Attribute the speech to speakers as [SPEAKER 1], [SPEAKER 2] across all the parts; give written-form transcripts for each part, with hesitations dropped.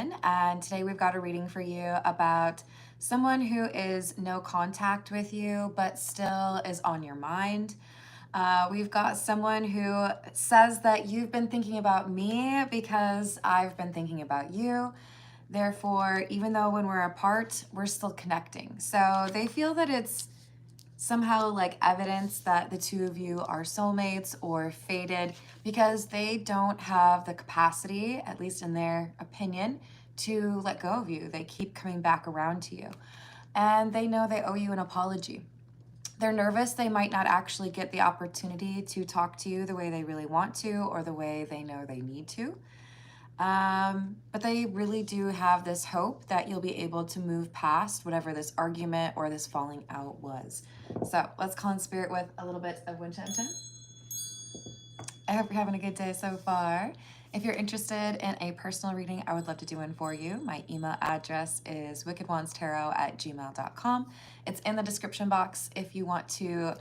[SPEAKER 1] Jen, and today we've got a reading for you about someone who is no contact with you but still is on your mind. We've got someone who says that you've been thinking about me because I've been thinking about you. Therefore, even though when we're apart, we're still connecting. So they feel that it's somehow like evidence that the two of you are soulmates or fated because they don't have the capacity, at least in their opinion, to let go of you. They keep coming back around to you. And they know they owe you an apology. They're nervous they might not actually get the opportunity to talk to you the way they really want to or the way they know they need to. But they really do have this hope that you'll be able to move past whatever this argument or this falling out was. So let's call in spirit with a little bit of Winchenten. I hope you're having a good day so far. If you're interested in a personal reading, I would love to do one for you. My email address is wickedwandstarot@gmail.com. It's in the description box if you want to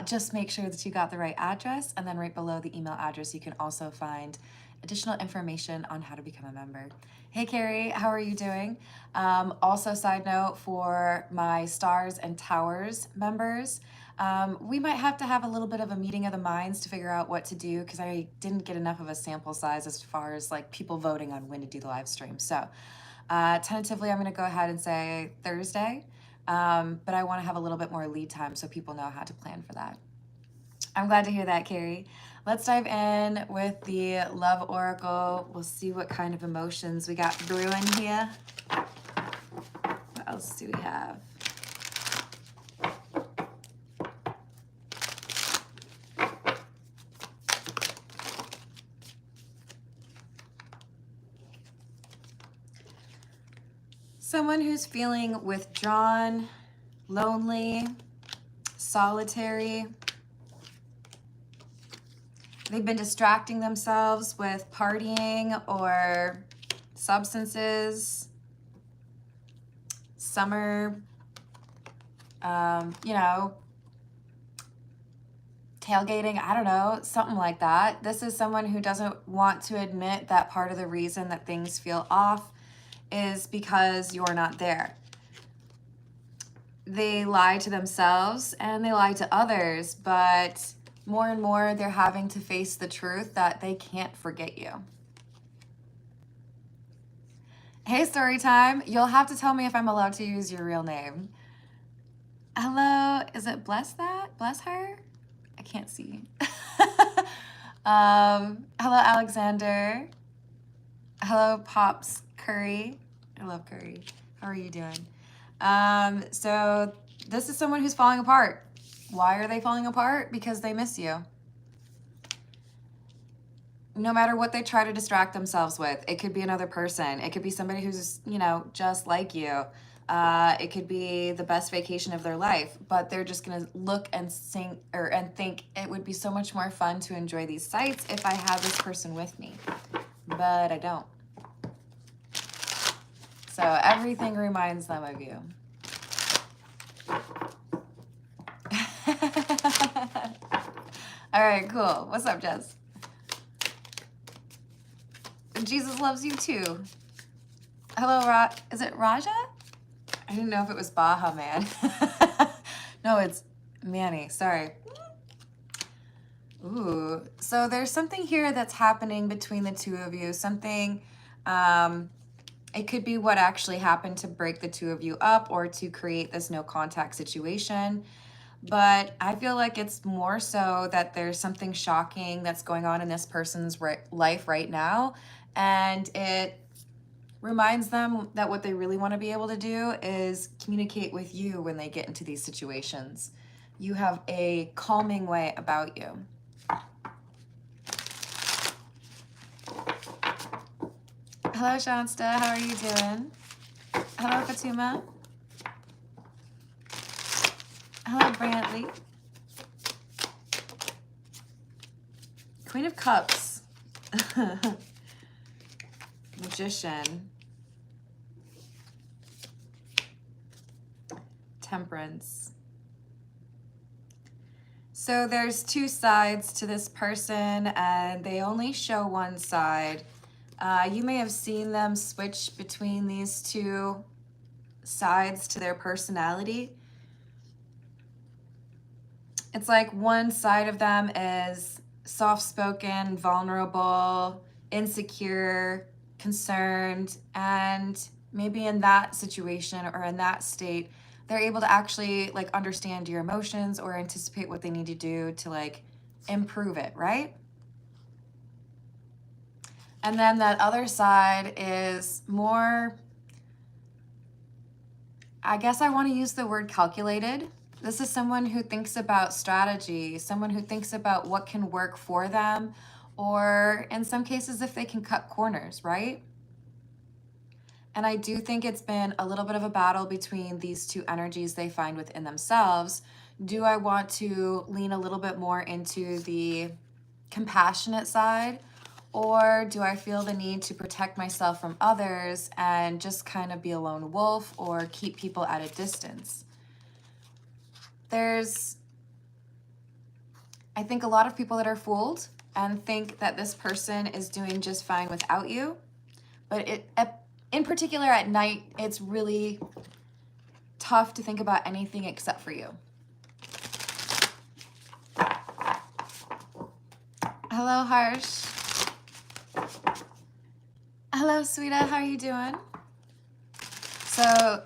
[SPEAKER 1] just make sure that you got the right address. And then right below the email address, you can also find additional information on how to become a member. Hey Carrie, how are you doing? Also, side note for my Stars and Towers members, we might have to have a little bit of a meeting of the minds to figure out what to do because I didn't get enough of a sample size as far as like people voting on when to do the live stream. So tentatively, I'm going to go ahead and say Thursday, but I want to have a little bit more lead time so people know how to plan for that. I'm glad to hear that, Carrie. Let's dive in with the Love Oracle. We'll see what kind of emotions we got brewing here. What else do we have? Someone who's feeling withdrawn, lonely, solitary. They've been distracting themselves with partying or substances, summer, tailgating, I don't know, something like that. This is someone who doesn't want to admit that part of the reason that things feel off is because you're not there. They lie to themselves and they lie to others, but more and more they're having to face the truth that they can't forget you. Hey, story time. You'll have to tell me if I'm allowed to use your real name. Hello, is it Bless that? Bless her? I can't see. Hello, Alexander. Hello, Pops Curry. I love Curry. How are you doing? So this is someone who's falling apart. Why are they falling apart? Because they miss you. No matter what they try to distract themselves with, it could be another person. It could be somebody who's, just like you. It could be the best vacation of their life, but they're just gonna look and think it would be so much more fun to enjoy these sights if I had this person with me, but I don't. So everything reminds them of you. All right, cool. What's up, Jess? Jesus loves you too. Hello, is it Raja? I didn't know if it was Baha Man. No, it's Manny. Sorry. Ooh. So there's something here that's happening between the two of you. Something, it could be what actually happened to break the two of you up or to create this no contact situation. But I feel like it's more so that there's something shocking that's going on in this person's life right now. And it reminds them that what they really want to be able to do is communicate with you when they get into these situations. You have a calming way about you. Hello, Shansta. How are you doing? Hello, Fatuma. Hello, Brantley. Queen of Cups. Magician. Temperance. So there's two sides to this person and they only show one side, You may have seen them switch between these two sides to their personality. It's like one side of them is soft-spoken, vulnerable, insecure, concerned, and maybe in that situation or in that state, they're able to actually like understand your emotions or anticipate what they need to do to like improve it, right? And then that other side is more, I guess I want to use the word calculated. This is someone who thinks about strategy, someone who thinks about what can work for them, or in some cases, if they can cut corners, right? And I do think it's been a little bit of a battle between these two energies they find within themselves. Do I want to lean a little bit more into the compassionate side? Or do I feel the need to protect myself from others and just kind of be a lone wolf or keep people at a distance? There's, I think, a lot of people that are fooled and think that this person is doing just fine without you. But in particular at night, it's really tough to think about anything except for you. Hello, Harsh. Hello, sweetheart. How are you doing? So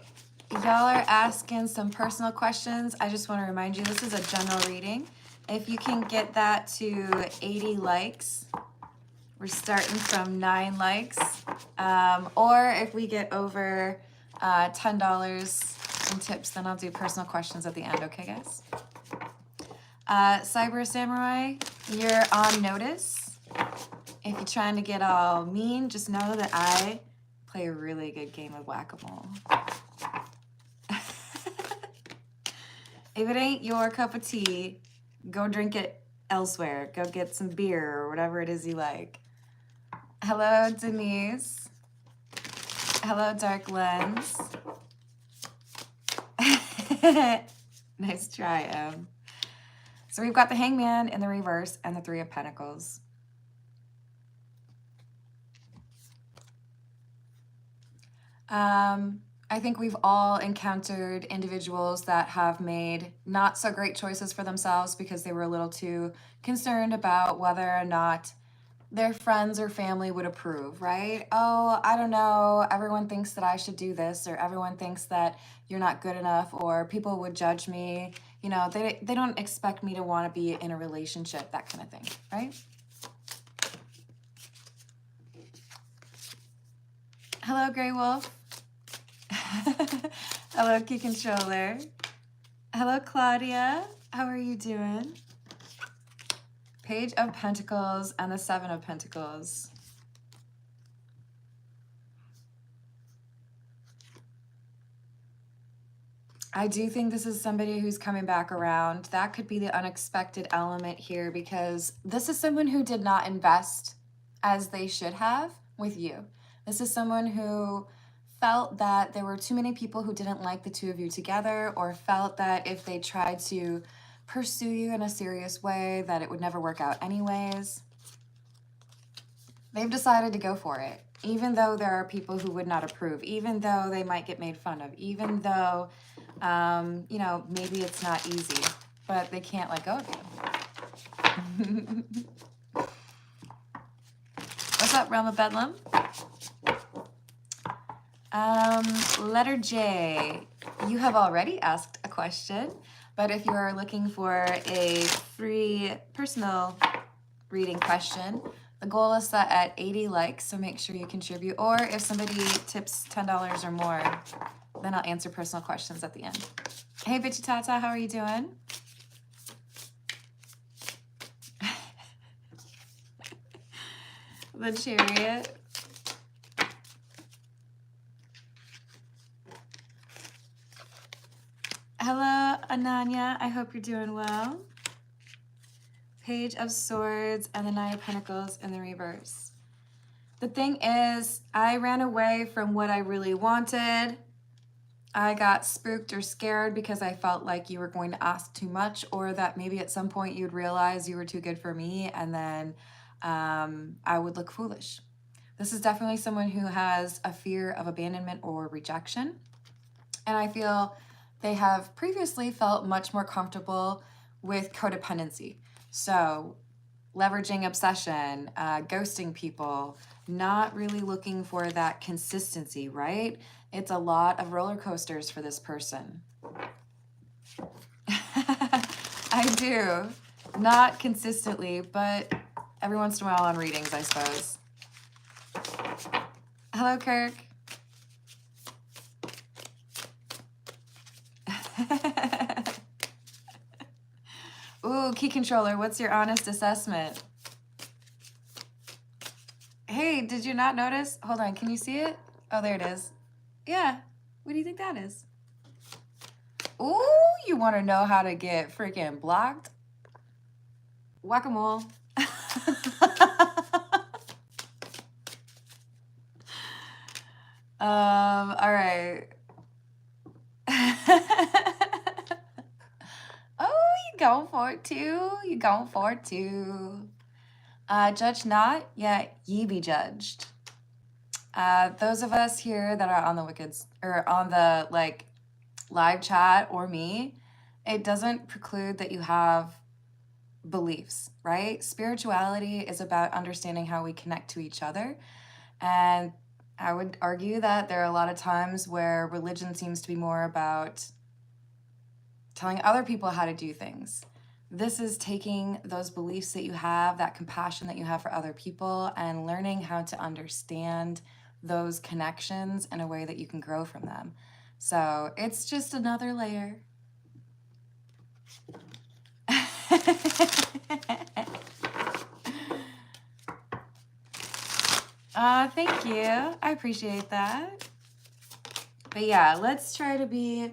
[SPEAKER 1] y'all are asking some personal questions. I just want to remind you, this is a general reading. If you can get that to 80 likes, we're starting from 9 likes. Or if we get over $10 in tips, then I'll do personal questions at the end. Okay, guys? Cyber Samurai, you're on notice. If you're trying to get all mean, just know that I play a really good game of whack-a-mole. If it ain't your cup of tea, go drink it elsewhere. Go get some beer or whatever it is you like. Hello, Denise. Hello, Dark Lens. Nice try, Em. So we've got the Hangman in the reverse and the Three of Pentacles. I think we've all encountered individuals that have made not so great choices for themselves because they were a little too concerned about whether or not their friends or family would approve, right? Oh, I don't know, everyone thinks that I should do this, or everyone thinks that you're not good enough, or people would judge me. You know, they don't expect me to want to be in a relationship, that kind of thing, right? Hello, Grey Wolf. Hello, Key Controller. Hello, Claudia. How are you doing? Page of Pentacles and the Seven of Pentacles. I do think this is somebody who's coming back around. That could be the unexpected element here, because this is someone who did not invest as they should have with you. This is someone who felt that there were too many people who didn't like the two of you together, or felt that if they tried to pursue you in a serious way, that it would never work out anyways. They've decided to go for it, even though there are people who would not approve, even though they might get made fun of, even though, you know, maybe it's not easy, but they can't let go of you. What's up, Realm of Bedlam? Letter J, you have already asked a question, but if you are looking for a free personal reading question, the goal is set at 80 likes, so make sure you contribute. Or if somebody tips $10 or more, then I'll answer personal questions at the end. Hey, Bitchy Tata, how are you doing? The Chariot. Hello, Ananya. I hope you're doing well. Page of Swords and the Nine of Pentacles in the reverse. The thing is, I ran away from what I really wanted. I got spooked or scared because I felt like you were going to ask too much, or that maybe at some point you'd realize you were too good for me, and then I would look foolish. This is definitely someone who has a fear of abandonment or rejection. And I feel they have previously felt much more comfortable with codependency. So leveraging obsession, ghosting people, not really looking for that consistency, right? It's a lot of roller coasters for this person. I do. Not consistently, but every once in a while on readings, I suppose. Hello, Kirk. Ooh, key controller, what's your honest assessment? Hey, did you not notice? Hold on, can you see it? Oh, there it is. Yeah, what do you think that is? Ooh, you want to know how to get freaking blocked? Whack-a-mole. All right. Oh, you going for it too? You going for it too? Judge not, yet ye be judged. Those of us here that are on the Wickeds or on the like live chat or me, it doesn't preclude that you have beliefs, right? Spirituality is about understanding how we connect to each other. And I would argue that there are a lot of times where religion seems to be more about telling other people how to do things. This is taking those beliefs that you have, that compassion that you have for other people, and learning how to understand those connections in a way that you can grow from them. So it's just another layer. Thank you. I appreciate that. But yeah, let's try to be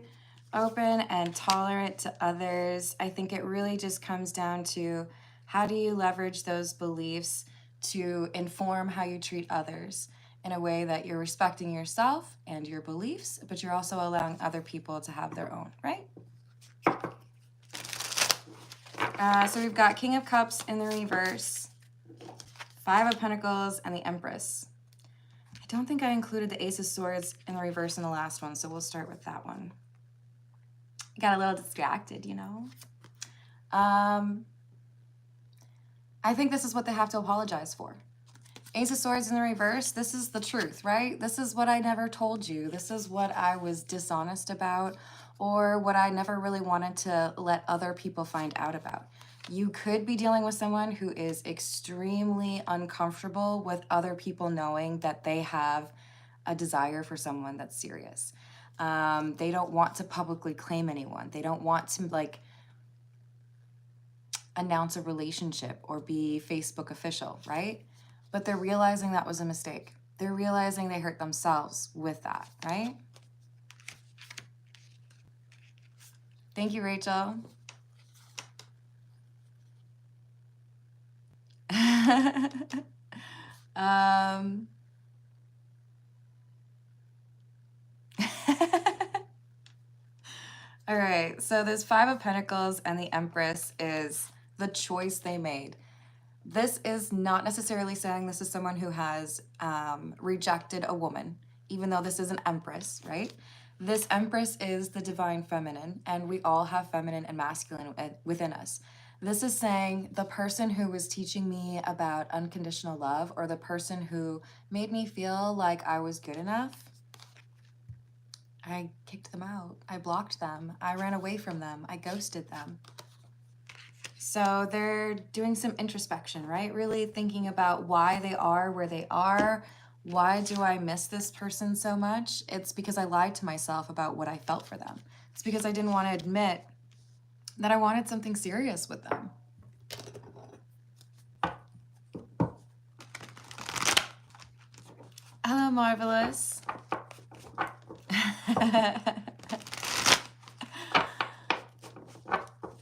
[SPEAKER 1] open and tolerant to others. I think it really just comes down to how do you leverage those beliefs to inform how you treat others in a way that you're respecting yourself and your beliefs, but you're also allowing other people to have their own, right? So we've got King of Cups in the reverse, Five of Pentacles, and the Empress. I don't think I included the Ace of Swords in the reverse in the last one, so we'll start with that one. Got a little distracted, you know? I think this is what they have to apologize for. Ace of Swords in the reverse, this is the truth, right? This is what I never told you. This is what I was dishonest about, or what I never really wanted to let other people find out about. You could be dealing with someone who is extremely uncomfortable with other people knowing that they have a desire for someone that's serious. They don't want to publicly claim anyone. They don't want to like announce a relationship or be Facebook official, right? But they're realizing that was a mistake. They're realizing they hurt themselves with that, right? Thank you, Rachel. All right, so this Five of Pentacles and the Empress is the choice they made. This is not necessarily saying this is someone who has rejected a woman, even though this is an Empress, right? This Empress is the divine feminine, and we all have feminine and masculine within us. This is saying the person who was teaching me about unconditional love, or the person who made me feel like I was good enough, I kicked them out. I blocked them. I ran away from them. I ghosted them. So they're doing some introspection, right? Really thinking about why they are where they are. Why do I miss this person so much? It's because I lied to myself about what I felt for them. It's because I didn't want to admit that I wanted something serious with them. Hello, Marvelous.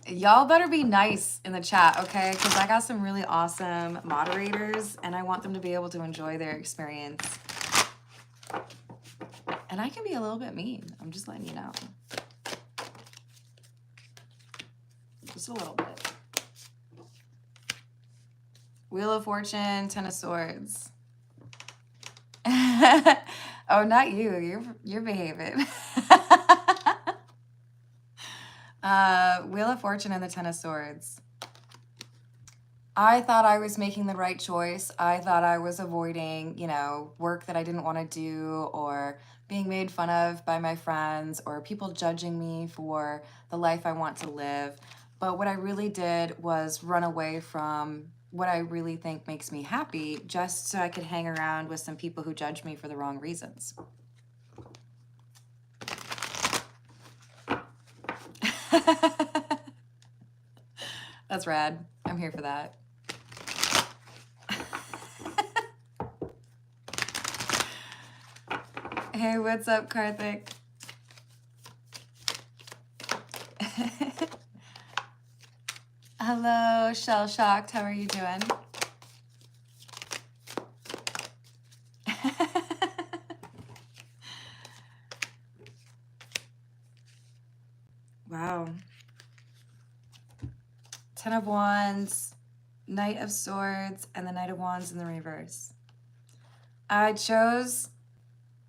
[SPEAKER 1] Y'all better be nice in the chat, okay? Because I got some really awesome moderators, and I want them to be able to enjoy their experience. And I can be a little bit mean. I'm just letting you know. Just a little bit. Wheel of Fortune, Ten of Swords. Oh, not you. You're behaving. Wheel of Fortune and the Ten of Swords. I thought I was making the right choice. I thought I was avoiding, you know, work that I didn't want to do, or being made fun of by my friends, or people judging me for the life I want to live. But what I really did was run away from what I really think makes me happy, just so I could hang around with some people who judge me for the wrong reasons. That's rad. I'm here for that. Hey, what's up, Karthik? Hello, Shell Shocked. How are you doing? Wow. Ten of Wands, Knight of Swords, and the Knight of Wands in the reverse. I chose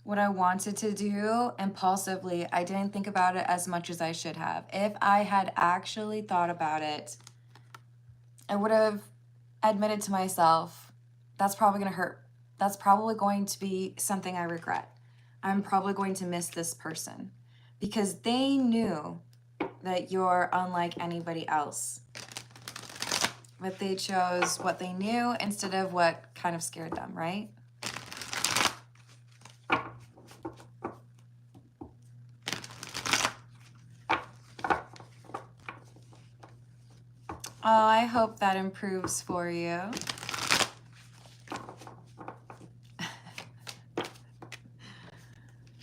[SPEAKER 1] what I wanted to do impulsively. I didn't think about it as much as I should have. If I had actually thought about it, I would have admitted to myself, that's probably going to hurt. That's probably going to be something I regret. I'm probably going to miss this person, because they knew that you're unlike anybody else. But they chose what they knew instead of what kind of scared them, right? Oh, I hope that improves for you.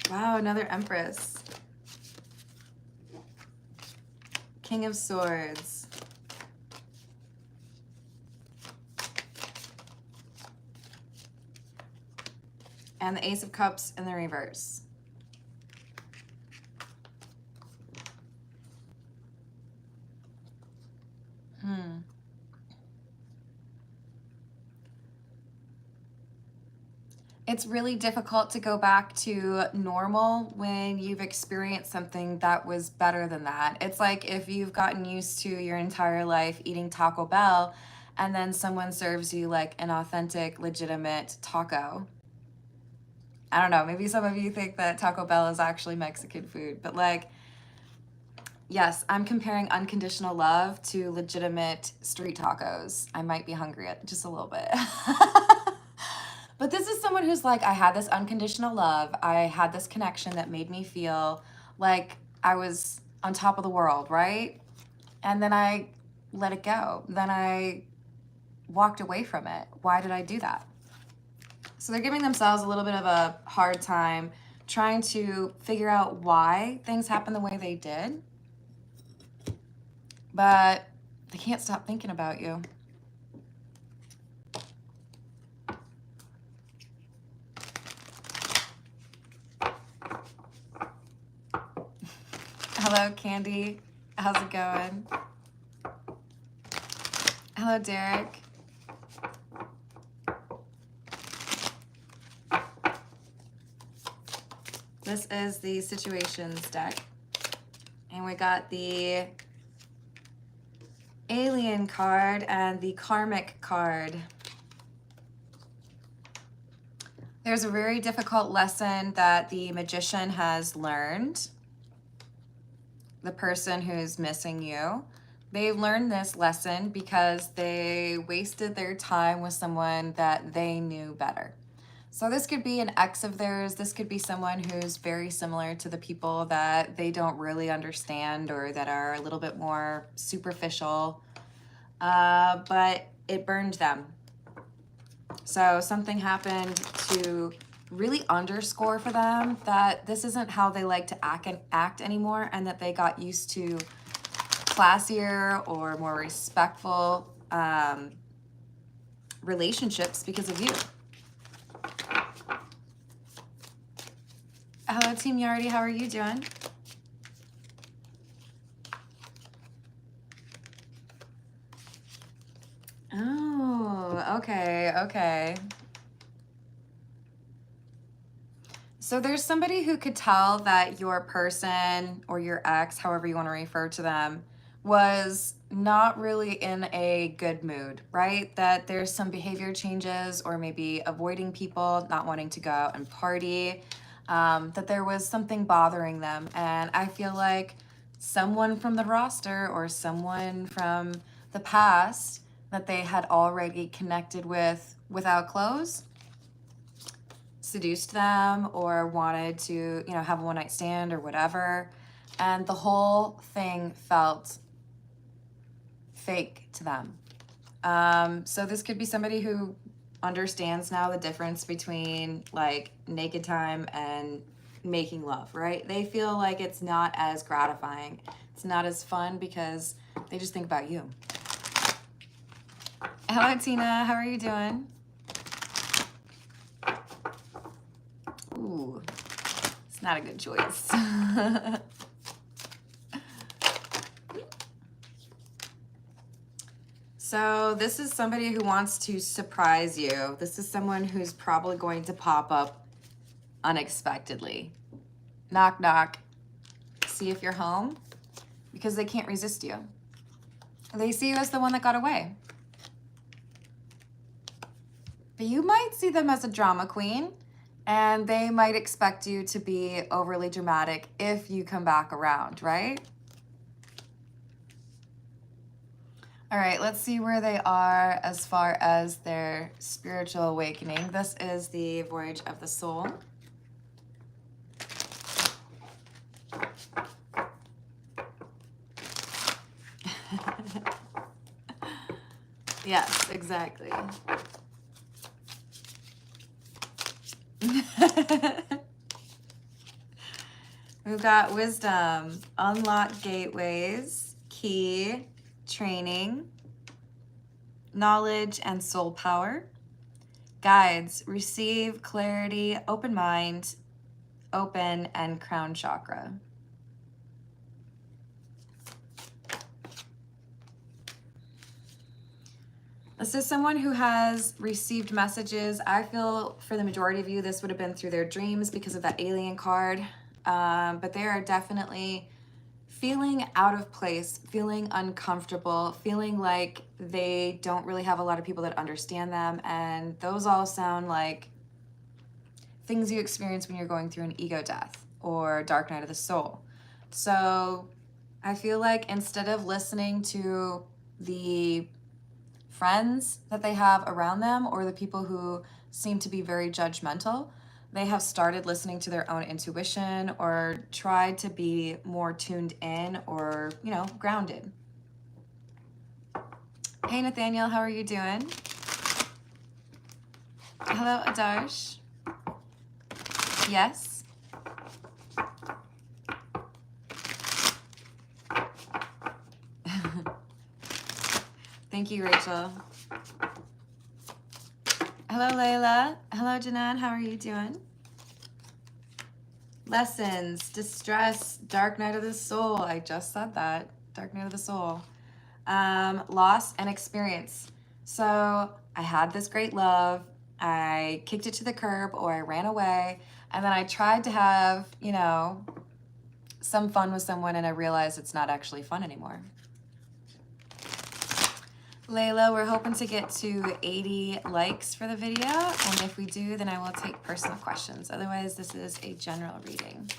[SPEAKER 1] Wow, another Empress. King of Swords. And the Ace of Cups in the reverse. It's really difficult to go back to normal when you've experienced something that was better than that. It's like if you've gotten used to your entire life eating Taco Bell, and then someone serves you like an authentic, legitimate taco. I don't know, maybe some of you think that Taco Bell is actually Mexican food, but like, yes, I'm comparing unconditional love to legitimate street tacos. I might be hungry just a little bit. But this is someone who's like, I had this unconditional love. I had this connection that made me feel like I was on top of the world, right? And then I let it go. Then I walked away from it. Why did I do that? So they're giving themselves a little bit of a hard time trying to figure out why things happened the way they did. But they can't stop thinking about you. Hello, Candy. How's it going? Hello, Derek. This is the Situations deck. And we got the Alien card and the Karmic card. There's a very difficult lesson that the Magician has learned. The person who's missing you. They've learned this lesson because they wasted their time with someone that they knew better. So this could be an ex of theirs. This could be someone who's very similar to the people that they don't really understand, or that are a little bit more superficial, but it burned them. So something happened to really underscore for them that this isn't how they like to act anymore, and that they got used to classier or more respectful relationships because of you. Hello, Team Yardy. How are you doing? Oh, okay, okay. So there's somebody who could tell that your person or your ex, however you want to refer to them, was not really in a good mood, right? That there's some behavior changes or maybe avoiding people, not wanting to go out and party, that there was something bothering them. And I feel like someone from the roster or someone from the past that they had already connected with without clothes seduced them or wanted to, have a one-night stand or whatever. And the whole thing felt fake to them. So this could be somebody who understands now the difference between like naked time and making love, right? They feel like it's not as gratifying. It's not as fun because they just think about you. Hello, Tina. How are you doing? Ooh, it's not a good choice. So this is somebody who wants to surprise you. This is someone who's probably going to pop up unexpectedly. Knock, knock. See if you're home, because they can't resist you. They see you as the one that got away. But you might see them as a drama queen, and they might expect you to be overly dramatic if you come back around, right? All right, let's see where they are as far as their spiritual awakening. This is the Voyage of the Soul. Yes, exactly. We've got wisdom, unlock gateways, key, training, knowledge and soul power, guides, receive, clarity, open mind, open, and crown chakra. This is someone who has received messages. I feel for the majority of you, this would have been through their dreams because of that alien card. But they are definitely feeling out of place, feeling uncomfortable, feeling like they don't really have a lot of people that understand them. And those all sound like things you experience when you're going through an ego death or dark night of the soul. So I feel like instead of listening to the friends that they have around them or the people who seem to be very judgmental, they have started listening to their own intuition or tried to be more tuned in or, grounded. Hey, Nathaniel, how are you doing? Hello, Adarsh. Yes? Thank you, Rachel. Hello, Layla. Hello, Janan. How are you doing? Lessons, distress, dark night of the soul. I just said that. Dark night of the soul. Loss and experience. So I had this great love. I kicked it to the curb or I ran away. And then I tried to have, some fun with someone and I realized it's not actually fun anymore. Layla, we're hoping to get to 80 likes for the video, and if we do, then I will take personal questions. Otherwise, this is a general reading.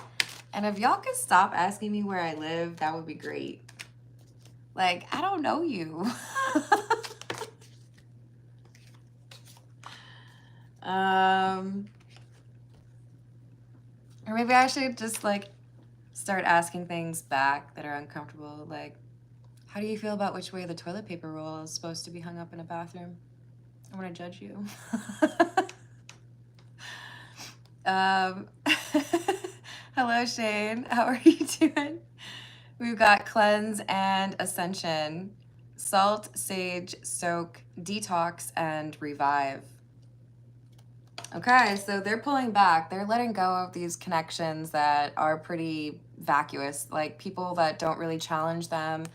[SPEAKER 1] And if y'all could stop asking me where I live, that would be great. Like, I don't know you. Or maybe I should just, start asking things back that are uncomfortable, like, how do you feel about which way the toilet paper roll is supposed to be hung up in a bathroom? I want to judge you. Hello, Shane. How are you doing? We've got cleanse and ascension, salt, sage, soak, detox, and revive. Okay, so they're pulling back. They're letting go of these connections that are pretty vacuous, like people that don't really challenge them,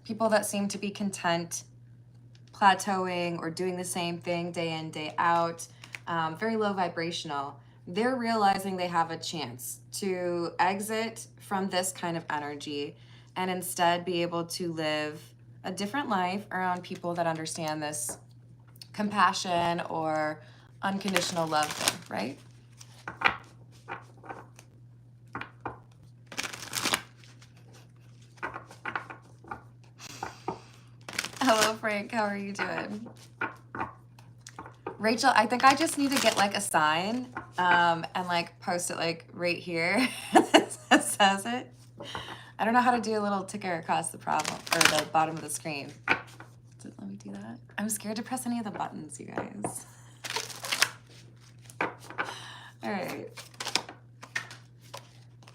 [SPEAKER 1] people that seem to be content plateauing or doing the same thing day in, day out, very low vibrational. they're realizing they have a chance to exit from this kind of energy and instead be able to live a different life around people that understand this compassion or unconditional love thing, right? Hello, Frank. How are you doing? Rachel, I think I just need to get like a sign and like post it like right here that says it. I don't know how to do a little ticker across the problem or the bottom of the screen. Does it let me do that? I'm scared to press any of the buttons, you guys. All right.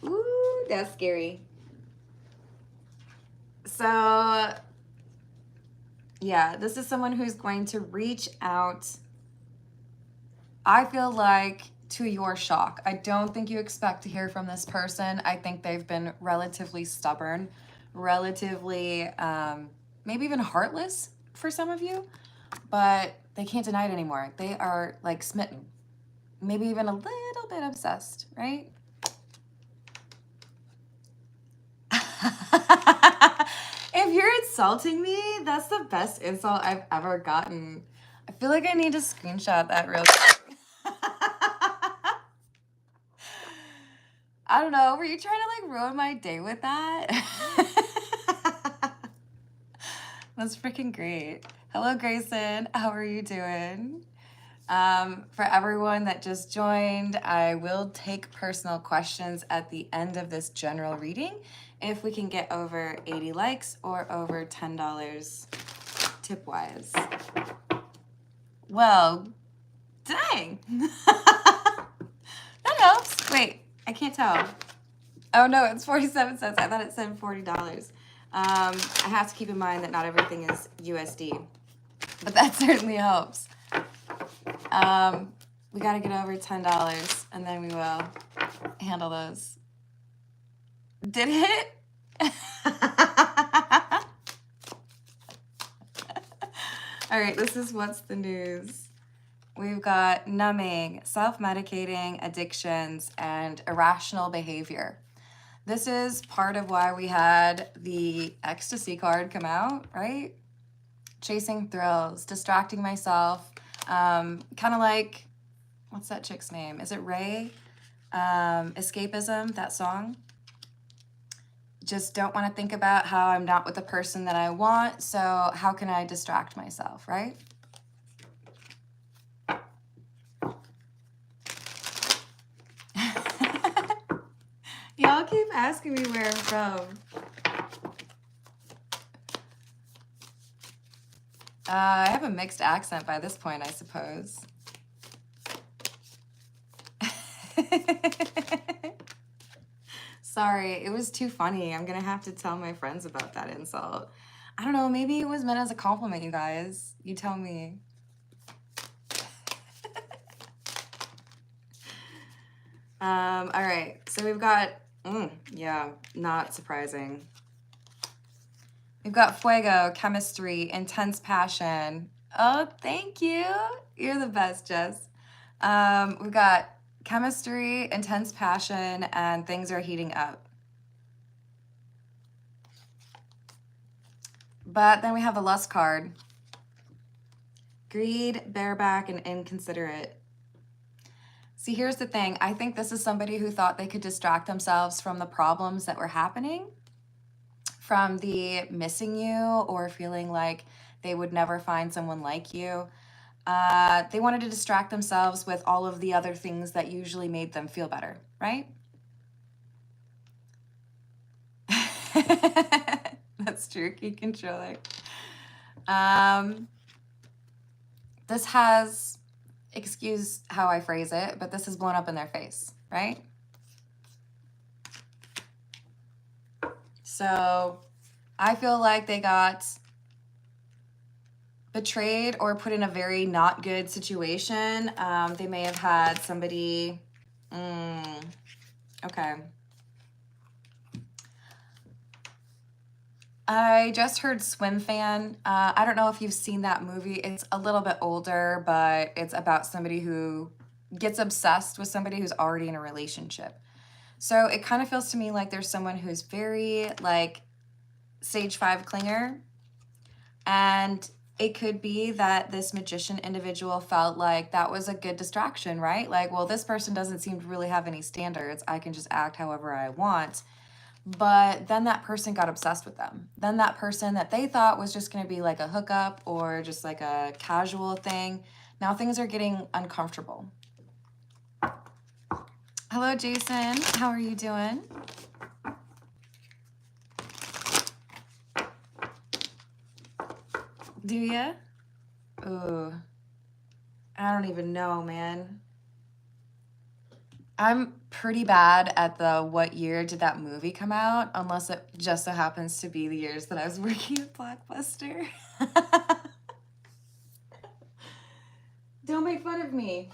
[SPEAKER 1] Ooh, that's scary. So, yeah, this is someone who's going to reach out, I feel like, to your shock. I don't think you expect to hear from this person. I think they've been relatively stubborn, relatively, maybe even heartless for some of you, but they can't deny it anymore. They are like smitten, maybe even a little bit obsessed, right? If you're insulting me, that's the best insult I've ever gotten. I feel like I need to screenshot that real quick. I don't know. Were you trying to like ruin my day with that? That's freaking great. Hello, Grayson. How are you doing? For everyone that just joined, I will take personal questions at the end of this general reading if we can get over 80 likes or over $10 tip-wise. Well, dang. That helps. Wait, I can't tell. Oh no, it's 47 cents. I thought it said $40. I have to keep in mind that not everything is USD, but that certainly helps. We got to get over $10 and then we will handle those. Did it? All right, this is what's the news. We've got numbing, self-medicating, addictions, and irrational behavior. This is part of why we had the ecstasy card come out, right? Chasing thrills, distracting myself, kind of like, what's that chick's name? Is it Ray? Escapism, that song. Just don't want to think about how I'm not with the person that I want, so how can I distract myself, right? Y'all keep asking me where I'm from. I have a mixed accent by this point, I suppose. Sorry, it was too funny. I'm gonna have to tell my friends about that insult. I don't know, maybe it was meant as a compliment, you guys. You tell me. All right, so we've got, yeah, not surprising. We've got fuego, chemistry, intense passion. Oh, thank you. You're the best, Jess. We've got chemistry, intense passion, and things are heating up. But then we have the lust card. Greed, bareback, and inconsiderate. See, here's the thing. I think this is somebody who thought they could distract themselves from the problems that were happening, from the missing you or feeling like they would never find someone like you. They wanted to distract themselves with all of the other things that usually made them feel better, right? That's true, key controller. This has, excuse how I phrase it, but this has blown up in their face, right? So I feel like they got betrayed or put in a very not good situation. They may have had somebody, okay. I just heard Swim Fan. I don't know if you've seen that movie. It's a little bit older, but it's about somebody who gets obsessed with somebody who's already in a relationship. So it kind of feels to me like there's someone who's very like stage 5 clinger, and it could be that this magician individual felt like that was a good distraction, right? Like, well, this person doesn't seem to really have any standards. I can just act however I want. But then that person got obsessed with them. Then that person that they thought was just going to be like a hookup or just like a casual thing, now things are getting uncomfortable. Hello, Jason. How are you doing? Do ya? Ooh, I don't even know, man. I'm pretty bad at the what year did that movie come out, unless it just so happens to be the years that I was working at Blockbuster. Don't make fun of me.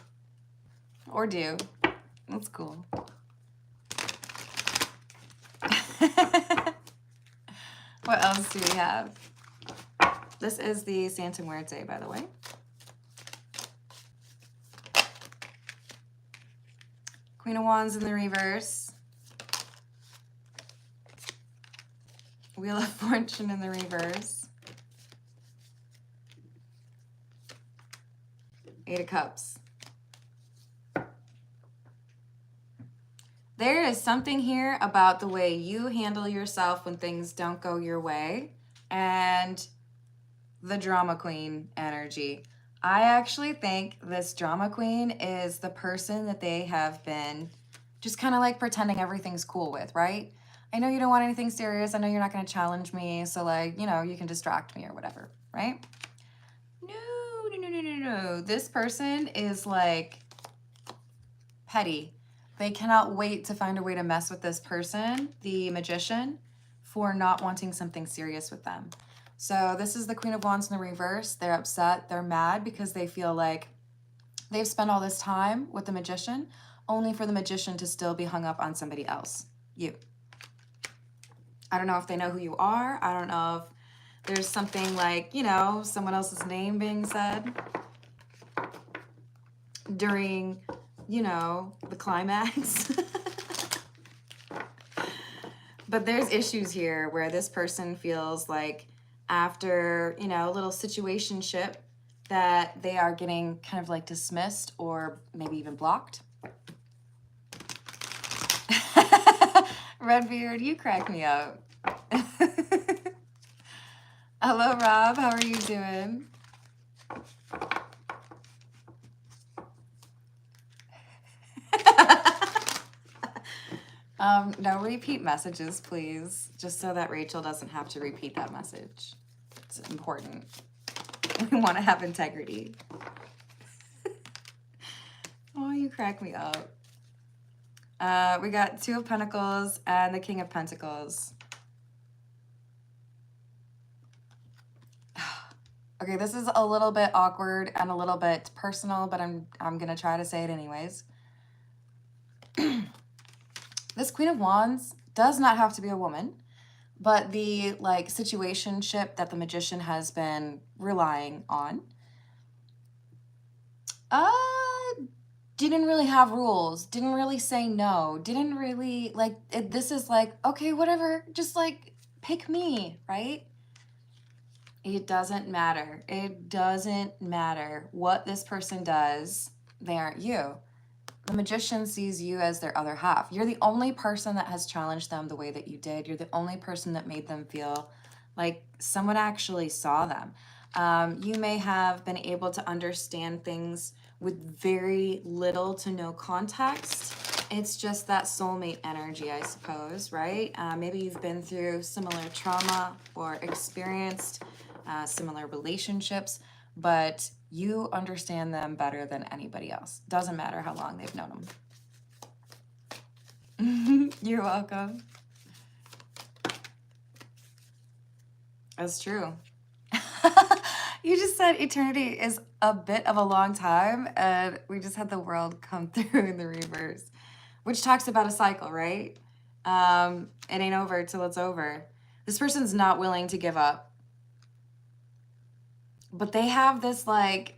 [SPEAKER 1] Or do. That's cool. What else do we have? This is the Santa Muerte, by the way. Queen of Wands in the reverse. Wheel of Fortune in the reverse. Eight of Cups. There is something here about the way you handle yourself when things don't go your way, and the drama queen energy. I actually think this drama queen is the person that they have been just kind of like pretending everything's cool with, right? I know you don't want anything serious. I know you're not going to challenge me. So like, you know, you can distract me or whatever, right? No. This person is like petty. They cannot wait to find a way to mess with this person, the magician, for not wanting something serious with them. So this is the Queen of Wands in the reverse. They're upset. They're mad because they feel like they've spent all this time with the magician only for the magician to still be hung up on somebody else. You. I don't know if they know who you are. I don't know if there's something like, you know, someone else's name being said during, you know, the climax. But there's issues here where this person feels like after, you know, a little situationship that they are getting kind of like dismissed or maybe even blocked. Redbeard, you crack me up. Hello, Rob. How are you doing? No repeat messages, please. Just so that Rachel doesn't have to repeat that message. It's important. We want to have integrity. Oh, you crack me up. We got Two of Pentacles and the King of Pentacles. Okay, this is a little bit awkward and a little bit personal, but I'm gonna try to say it anyways. This Queen of Wands does not have to be a woman, but the like situationship that the magician has been relying on didn't really have rules, didn't really say no, didn't really like this is like, okay, whatever, just like pick me, right? It doesn't matter. It doesn't matter what this person does. They aren't you. The magician sees you as their other half. You're the only person that has challenged them the way that you did. You're the only person that made them feel like someone actually saw them. You may have been able to understand things with very little to no context. It's just that soulmate energy, I suppose, right? Maybe you've been through similar trauma or experienced similar relationships, but you understand them better than anybody else. Doesn't matter how long they've known them. You're welcome. That's true. You just said eternity is a bit of a long time, and we just had the world come through in the reverse, which talks about a cycle, right? It ain't over till it's over. This person's not willing to give up. But they have this like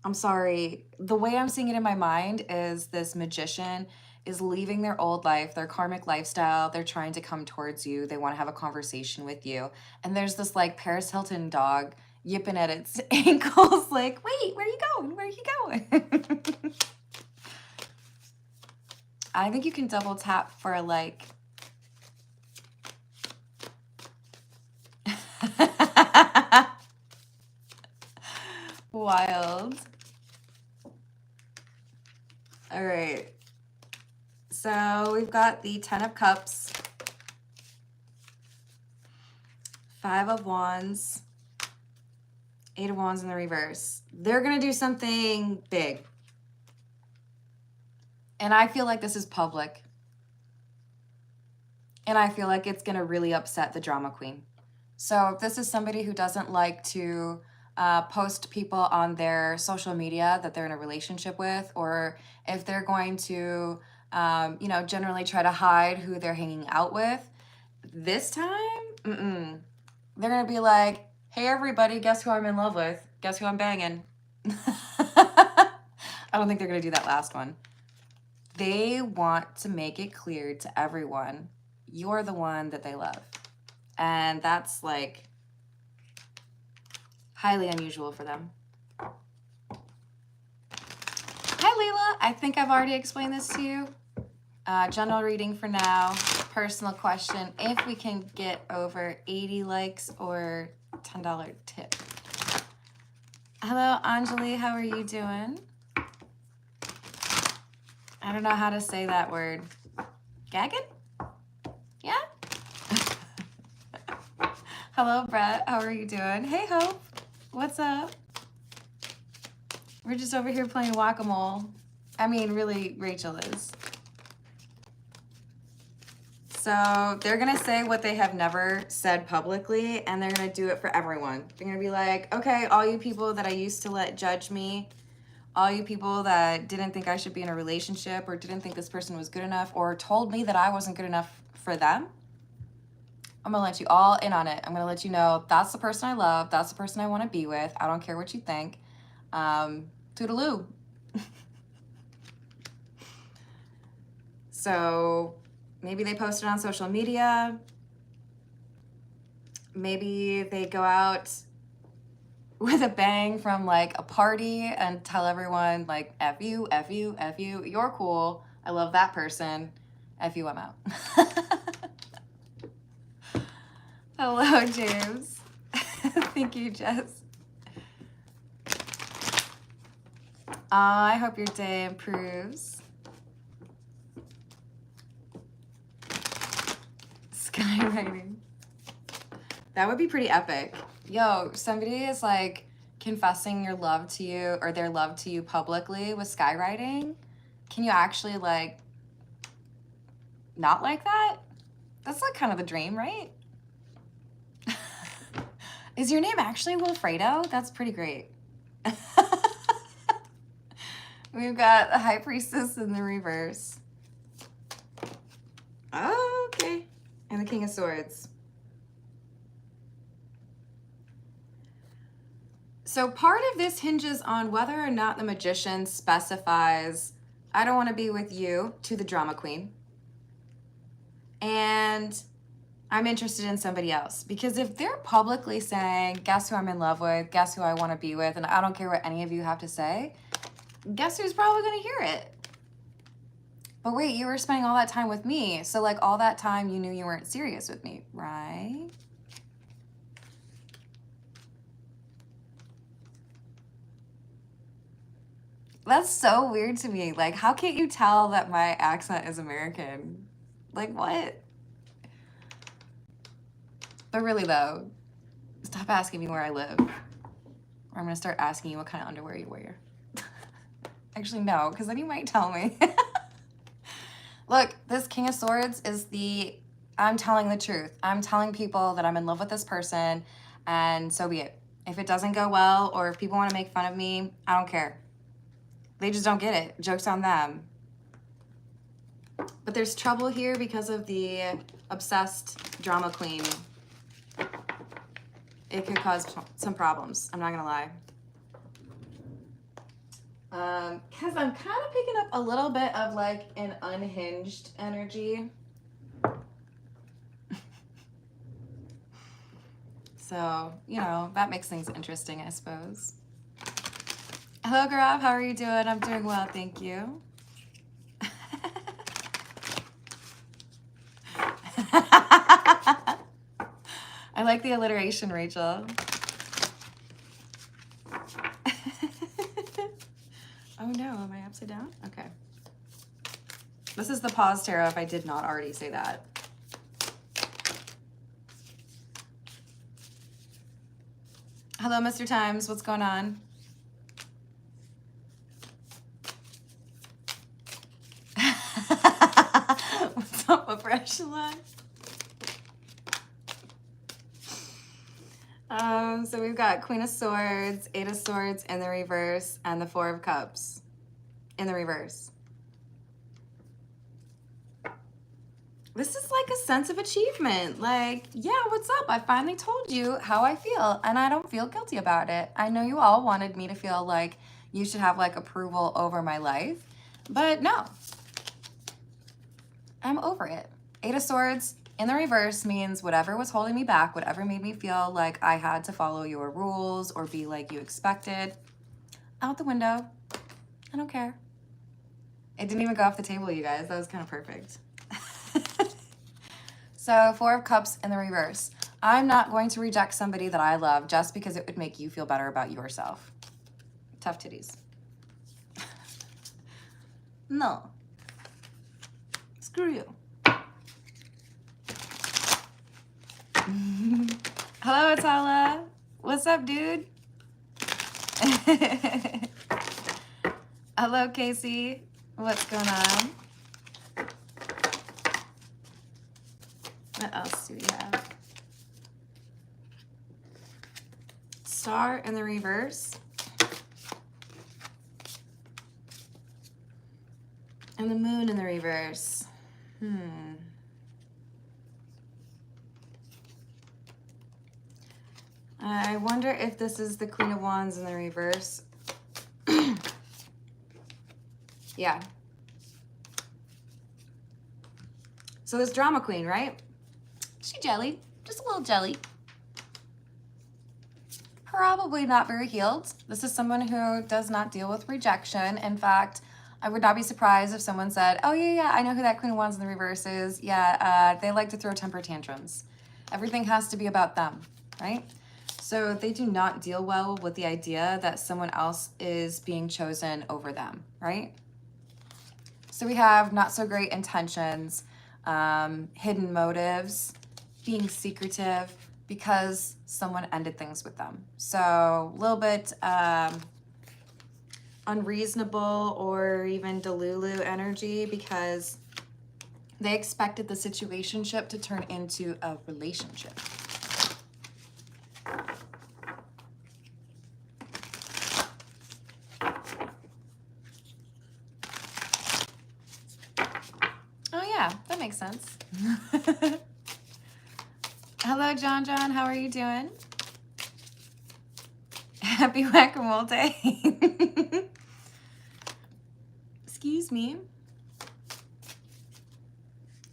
[SPEAKER 1] I'm sorry. The way I'm seeing it in my mind is this magician is leaving their old life, their karmic lifestyle. They're trying to come towards you. They want to have a conversation with you. And there's this like Paris Hilton dog yipping at its ankles, like, wait, where are you going? Where are you going? I think you can double tap for like... Wild. All right. So we've got the 10 of Cups, 5 of Wands, 8 of Wands in the reverse. They're going to do something big. And I feel like this is public. And I feel like it's going to really upset the drama queen. So if this is somebody who doesn't like to post people on their social media that they're in a relationship with, or if they're going to, you know, generally try to hide who they're hanging out with, this time, they're going to be like, hey, everybody, guess who I'm in love with? Guess who I'm banging? I don't think they're going to do that last one. They want to make it clear to everyone, you're the one that they love. And that's like highly unusual for them. Hi, Leela. I think I've already explained this to you. General reading for now. Personal question. If we can get over 80 likes or $10 tip. Hello, Anjali. How are you doing? I don't know how to say that word. Gagging? Yeah? Hello, Brett. How are you doing? Hey, Hope. What's up? We're just over here playing whack-a-mole. I mean, really, Rachel is. So they're going to say what they have never said publicly, and they're going to do it for everyone. They're going to be like, okay, all you people that I used to let judge me, all you people that didn't think I should be in a relationship or didn't think this person was good enough or told me that I wasn't good enough for them, I'm going to let you all in on it. I'm going to let you know that's the person I love. That's the person I want to be with. I don't care what you think. Toodaloo. So maybe they post it on social media. Maybe they go out with a bang from like a party and tell everyone like, F you, F you, F you. You're cool. I love that person. F you, I'm out. Hello, James. Thank you, Jess. I hope your day improves. Skywriting. That would be pretty epic. Yo, somebody is like confessing your love to you or their love to you publicly with skywriting. Can you actually like not like that? That's like kind of the dream, right? Is your name actually Wilfredo? That's pretty great. We've got the High Priestess in the reverse. Oh, okay. And the King of Swords. So part of this hinges on whether or not the magician specifies, I don't want to be with you, to the drama queen. And I'm interested in somebody else. Because if they're publicly saying, guess who I'm in love with, guess who I want to be with, and I don't care what any of you have to say, guess who's probably going to hear it? But wait, you were spending all that time with me. So like all that time you knew you weren't serious with me, right? That's so weird to me. Like, how can't you tell that my accent is American? Like, what? But really, though, stop asking me where I live. Or I'm going to start asking you what kind of underwear you wear. Actually, no, because then you might tell me. Look, this King of Swords is I'm telling the truth. I'm telling people that I'm in love with this person, and so be it. If it doesn't go well, or if people want to make fun of me, I don't care. They just don't get it. Joke's on them. But there's trouble here because of the obsessed drama queen. It could cause some problems. I'm not gonna lie. Because I'm kind of picking up a little bit of like an unhinged energy. So, you know, that makes things interesting, I suppose. Hello, Gaurav. How are you doing? I'm doing well, thank you. I like the alliteration, Rachel. Oh no, am I upside down? Okay. This is the pause tarot if I did not already say that. Hello, Mr. Times. What's going on? What's up, Upper Echelon? So we've got Queen of Swords, Eight of Swords in the reverse, and the Four of Cups in the reverse. This is like a sense of achievement. Like, yeah, what's up? I finally told you how I feel, and I don't feel guilty about it. I know you all wanted me to feel like you should have like approval over my life, but no. I'm over it. Eight of Swords in the reverse means whatever was holding me back, whatever made me feel like I had to follow your rules or be like you expected, out the window. I don't care. It didn't even go off the table, you guys. That was kind of perfect. So, Four of Cups in the reverse. I'm not going to reject somebody that I love just because it would make you feel better about yourself. Tough titties. No. Screw you. Hello, Atala. What's up, dude? Hello, Casey. What's going on? What else do we have? Star in the reverse. And the Moon in the reverse. I wonder if this is the Queen of Wands in the reverse. Yeah. So this drama queen, right? She jelly, just a little jelly. Probably not very healed. This is someone who does not deal with rejection. In fact, I would not be surprised if someone said, oh yeah, I know who that Queen of Wands in the reverse is. Yeah, they like to throw temper tantrums. Everything has to be about them, right? So they do not deal well with the idea that someone else is being chosen over them, right? So we have not so great intentions, hidden motives, being secretive because someone ended things with them. So a little bit unreasonable or even delulu energy because they expected the situationship to turn into a relationship. Oh yeah, that makes sense. Hello, John. How are you doing? Happy Whack-A-Mole Day. Excuse me.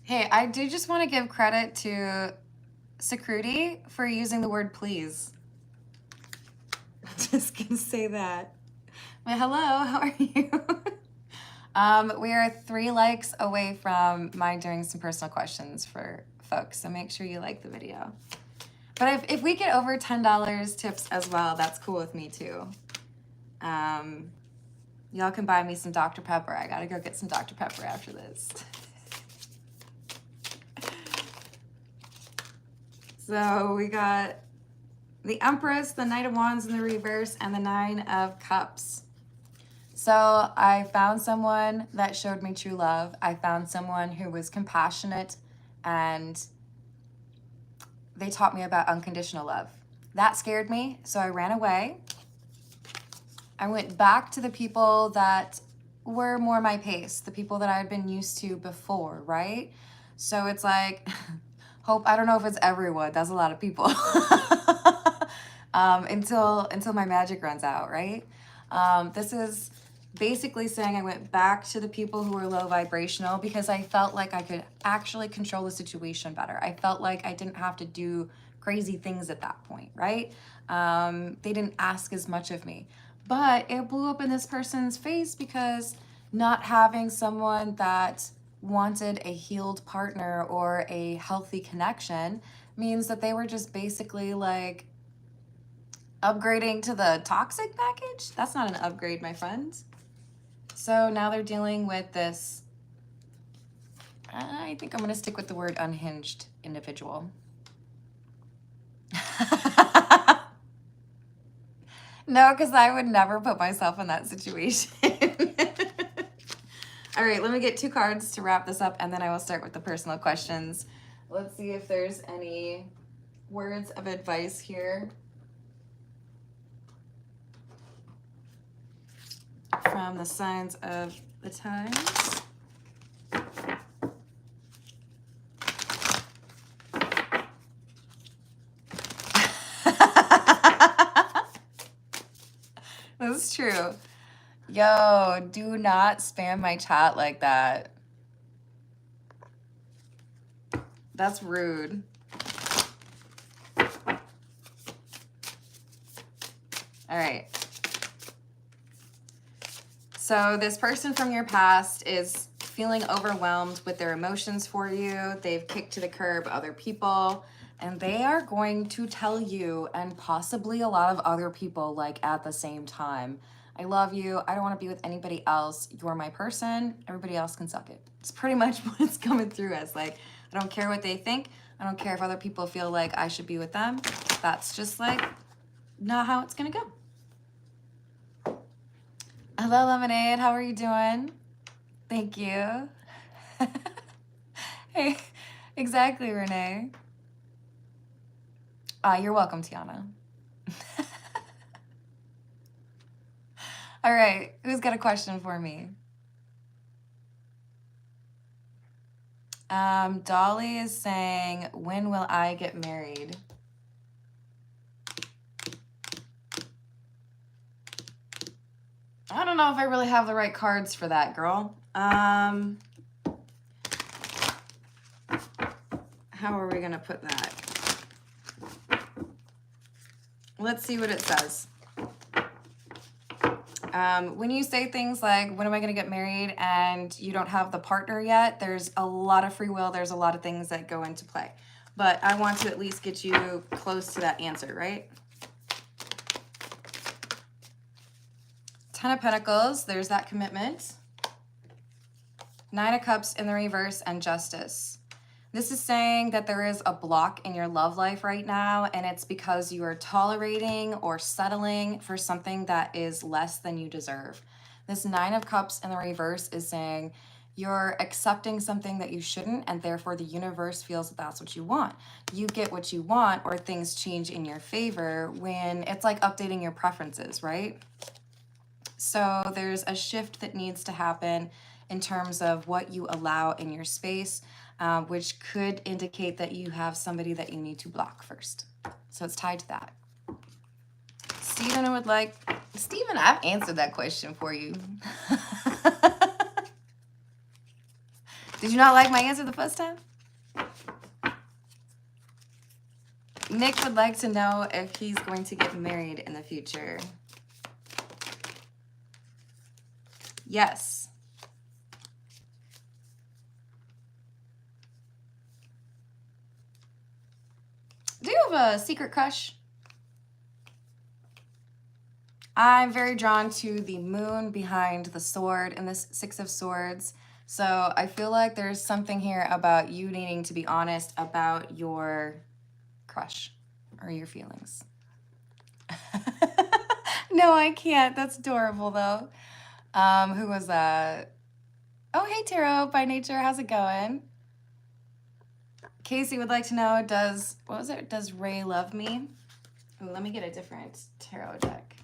[SPEAKER 1] Hey, I do just want to give credit to Security for using the word please. I'm just going to say that. Well, hello, how are you? We are 3 likes away from my doing some personal questions for folks, so make sure you like the video. But if we get over $10 tips as well, that's cool with me too. Y'all can buy me some Dr. Pepper. I gotta go get some Dr. Pepper after this. So we got the Empress, the Knight of Wands in the reverse, and the Nine of Cups. So I found someone that showed me true love. I found someone who was compassionate, and they taught me about unconditional love. That scared me, so I ran away. I went back to the people that were more my pace, the people that I had been used to before, right? So it's like, hope, I don't know if it's everyone, that's a lot of people. Until my magic runs out, right? This is basically saying I went back to the people who were low vibrational because I felt like I could actually control the situation better. I felt like I didn't have to do crazy things at that point, right? They didn't ask as much of me. But it blew up in this person's face because not having someone that wanted a healed partner or a healthy connection means that they were just basically like upgrading to the toxic package. That's not an upgrade, my friends. So now they're dealing with this, I think I'm going to stick with the word unhinged individual. No, because I would never put myself in that situation. All right, let me get 2 cards to wrap this up, and then I will start with the personal questions. Let's see if there's any words of advice here from the signs of the times. That's true. Yo, do not spam my chat like that. That's rude. All right. So this person from your past is feeling overwhelmed with their emotions for you. They've kicked to the curb other people, and they are going to tell you and possibly a lot of other people like at the same time, I love you. I don't want to be with anybody else. You're my person. Everybody else can suck it. It's pretty much what it's coming through as. Like, I don't care what they think. I don't care if other people feel like I should be with them. That's just like not how it's going to go. Hello, Lemonade. How are you doing? Thank you. Hey, exactly, Renee. You're welcome, Tiana. All right, who's got a question for me? Dolly is saying, when will I get married? I don't know if I really have the right cards for that, girl. How are we gonna put that? Let's see what it says. When you say things like, when am I going to get married, and you don't have the partner yet, there's a lot of free will. There's a lot of things that go into play. But I want to at least get you close to that answer, right? 10 of Pentacles, there's that commitment. 9 of Cups in the reverse, and Justice. This is saying that there is a block in your love life right now, and it's because you are tolerating or settling for something that is less than you deserve. This 9 of Cups in the reverse is saying you're accepting something that you shouldn't, and therefore the universe feels that that's what you want. You get what you want, or things change in your favor when it's like updating your preferences, right? So there's a shift that needs to happen in terms of what you allow in your space, which could indicate that you have somebody that you need to block first. So it's tied to that. Stephen would like... Stephen, I've answered that question for you. Did you not like my answer the first time? Nick would like to know if he's going to get married in the future. Yes. Do you have a secret crush? I'm very drawn to the moon behind the sword in this 6 of Swords. So I feel like there's something here about you needing to be honest about your crush or your feelings. No, I can't. That's adorable, though. Who was that? Oh, hey, Tarot by Nature. How's it going? Casey would like to know, what was it? Does Ray love me? Ooh, let me get a different tarot deck.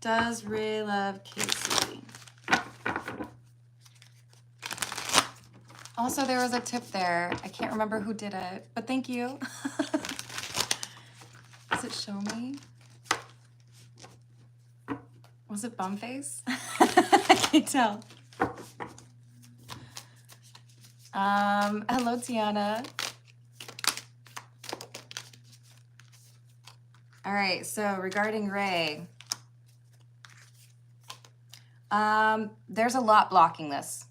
[SPEAKER 1] Does Ray love Casey? Also, there was a tip there. I can't remember who did it, but thank you. Does it show me? Was it bum face? I can't tell. Hello, Tiana. All right, so regarding Ray, there's a lot blocking this.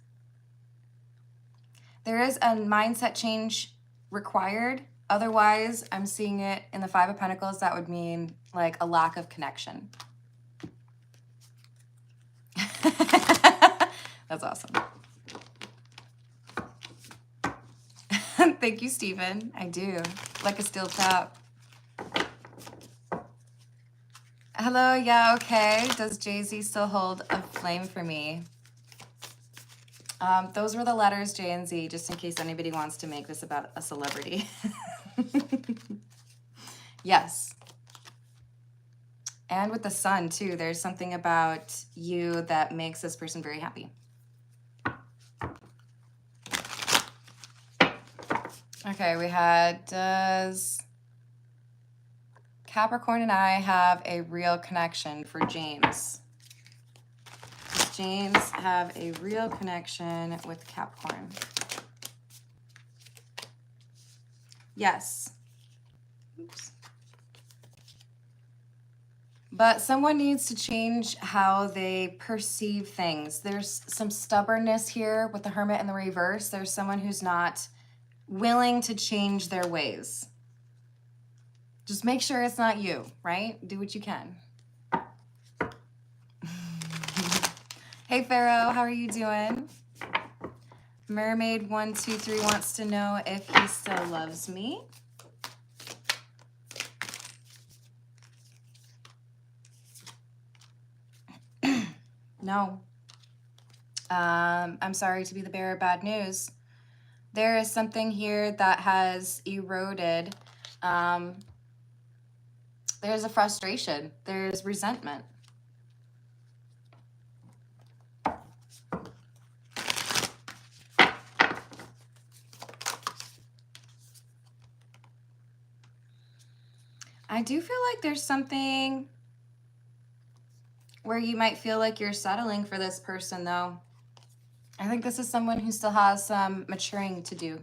[SPEAKER 1] There is a mindset change required. Otherwise, I'm seeing it in the Five of Pentacles. That would mean like a lack of connection. That's awesome. Thank you, Stephen. I do. Like a steel trap. Hello, yeah, okay. Does Jay-Z still hold a flame for me? Those were the letters J and Z, just in case anybody wants to make this about a celebrity. Yes. And with the sun, too, there's something about you that makes this person very happy. Okay, we had, does Capricorn and I have a real connection for James? Does James have a real connection with Capricorn? Yes. Oops. But someone needs to change how they perceive things. There's some stubbornness here with the Hermit in the reverse. There's someone who's not willing to change their ways. Just make sure it's not you, right? Do what you can. Hey, Pharaoh, how are you doing? Mermaid123 wants to know if he still loves me. No. I'm sorry to be the bearer of bad news. There is something here that has eroded. There's a frustration. There's resentment. I do feel like there's something where you might feel like you're settling for this person, though. I think this is someone who still has some maturing to do.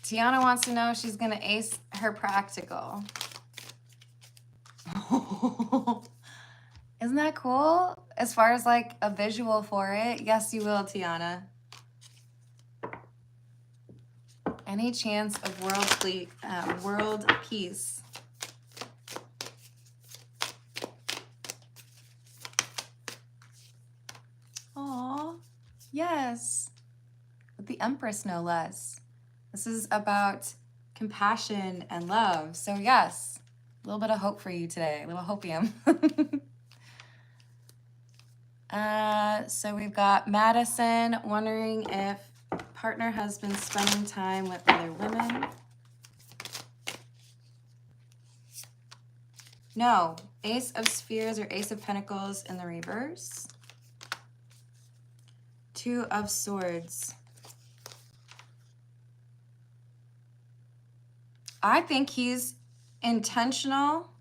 [SPEAKER 1] Tiana wants to know if she's going to ace her practical. Isn't that cool? As far as like a visual for it, yes, you will, Tiana. Any chance of world peace? Aw, yes. With the Empress, no less. This is about compassion and love. So yes, a little bit of hope for you today, a little hopium. So we've got Madison wondering if partner has been spending time with other women. No. Ace of Spheres or Ace of Pentacles in the reverse. Two of Swords. I think he's intentional.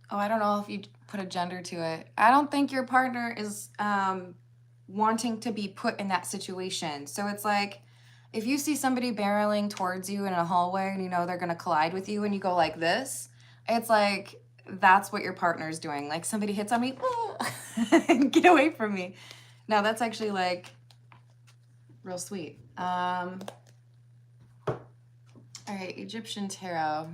[SPEAKER 1] Oh, I don't know if you put a gender to it. I don't think your partner is wanting to be put in that situation. So it's like, if you see somebody barreling towards you in a hallway and you know they're going to collide with you and you go like this, it's like, that's what your partner's doing. Like, somebody hits on me, get away from me. No, that's actually like real sweet. All right, Egyptian Tarot.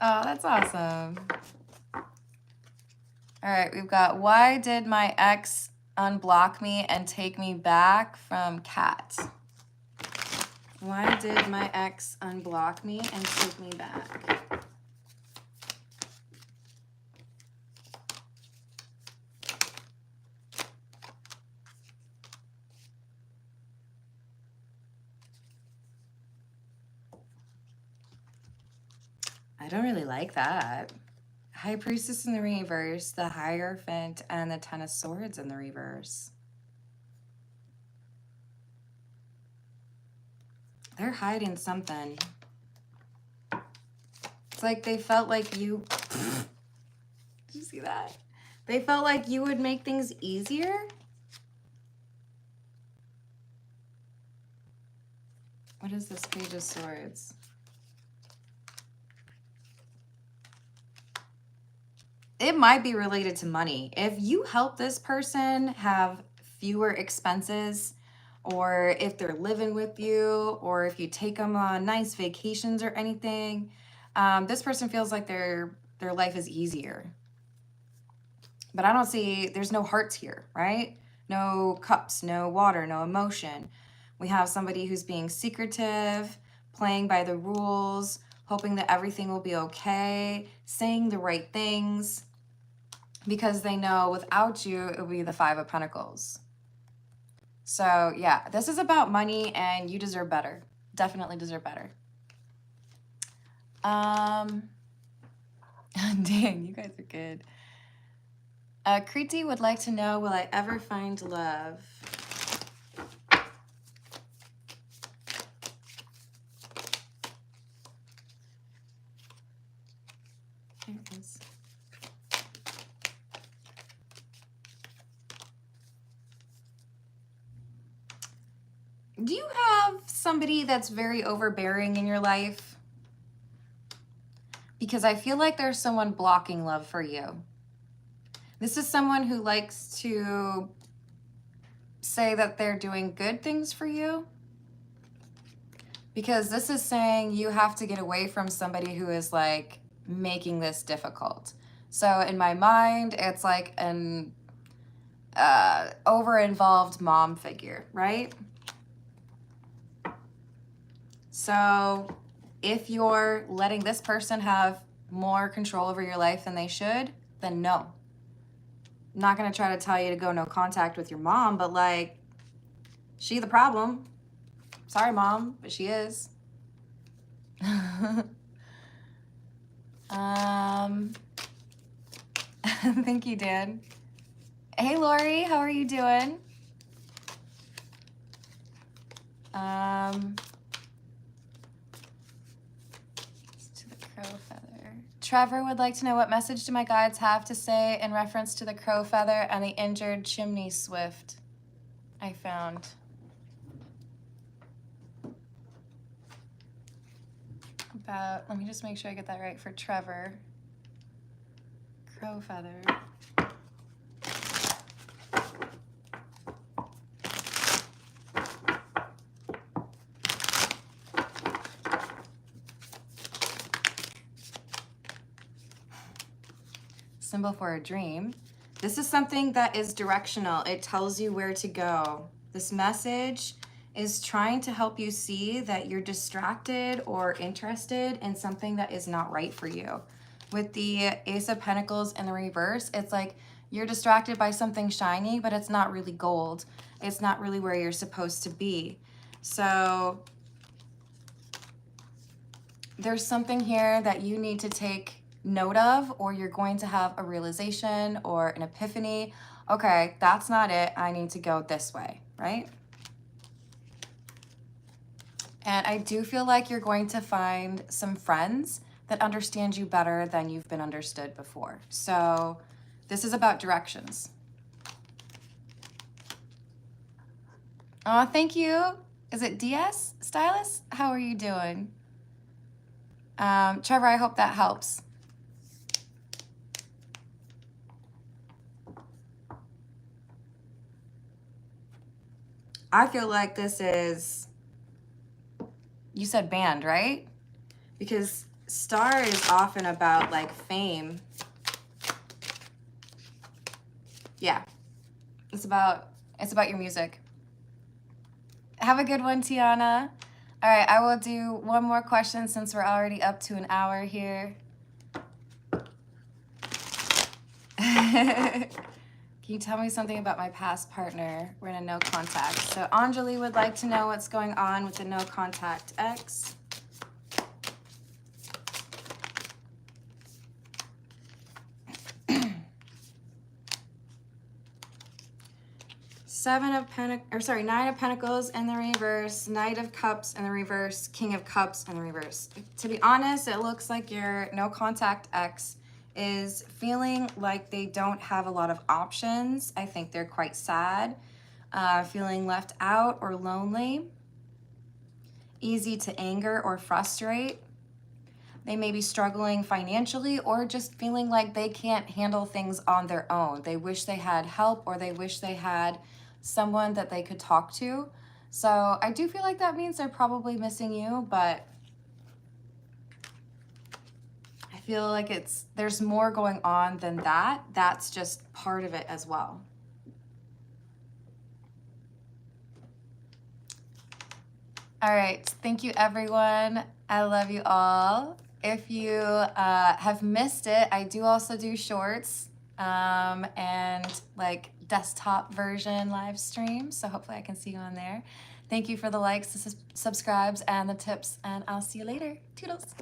[SPEAKER 1] Oh, that's awesome. All right, we've got, why did my ex unblock me and take me back from Kat? Why did my ex unblock me and take me back? I don't really like that. High Priestess in the reverse, the Hierophant, and the Ten of Swords in the reverse. They're hiding something. It's like they felt like you... Did you see that? They felt like you would make things easier. What is this Page of Swords? It might be related to money. If you help this person have fewer expenses, or if they're living with you, or if you take them on nice vacations or anything, this person feels like their life is easier. But I don't see, there's no hearts here, right? No cups, no water, no emotion. We have somebody who's being secretive, playing by the rules, hoping that everything will be okay, saying the right things, because they know without you, it will be the Five of Pentacles. So yeah, this is about money and you deserve better. Definitely deserve better. Dang, you guys are good. Kriti would like to know, will I ever find love? There it is. Do you have somebody that's very overbearing in your life? Because I feel like there's someone blocking love for you. This is someone who likes to say that they're doing good things for you. Because this is saying you have to get away from somebody who is like making this difficult. So in my mind, it's like an over-involved mom figure, right? So if you're letting this person have more control over your life than they should, then no. I'm not going to try to tell you to go no contact with your mom, but like, she the problem. Sorry, Mom, but she is. Thank you, Dan. Hey, Lori, how are you doing? To the crow feather. Trevor would like to know, what message do my guides have to say in reference to the crow feather and the injured chimney swift I found? About, let me just make sure I get that right for Trevor. Crow feather. Symbol for a dream. This is something that is directional. It tells you where to go. This message is trying to help you see that you're distracted or interested in something that is not right for you. With the Ace of Pentacles in the reverse, it's like you're distracted by something shiny, but it's not really gold. It's not really where you're supposed to be. So there's something here that you need to take note of, or you're going to have a realization or an epiphany. Okay, that's not it. I need to go this way, right? And I do feel like you're going to find some friends that understand you better than you've been understood before. So this is about directions. Oh, thank you. Is it DS Stylist? How are you doing? Trevor, I hope that helps. I feel like this is, you said band, right? Because star is often about like fame. Yeah, it's about your music. Have a good one, Tiana. All right, I will do one more question since we're already up to an hour here. Can you tell me something about my past partner? We're in a no contact. So Anjali would like to know what's going on with the no contact ex. Nine of Pentacles in the reverse, Knight of Cups in the reverse, King of Cups in the reverse. To be honest, it looks like your no contact ex is feeling like they don't have a lot of options. I think they're quite sad, feeling left out or lonely, easy to anger or frustrate. They may be struggling financially or just feeling like they can't handle things on their own. They wish they had help, or they wish they had someone that they could talk to. So I do feel like that means they're probably missing you, but I feel like there's more going on than that. That's just part of it as well. All right, thank you everyone. I love you all. If you have missed it, I do also do shorts and like desktop version live streams. So hopefully I can see you on there. Thank you for the likes, the subscribes, and the tips, and I'll see you later. Toodles.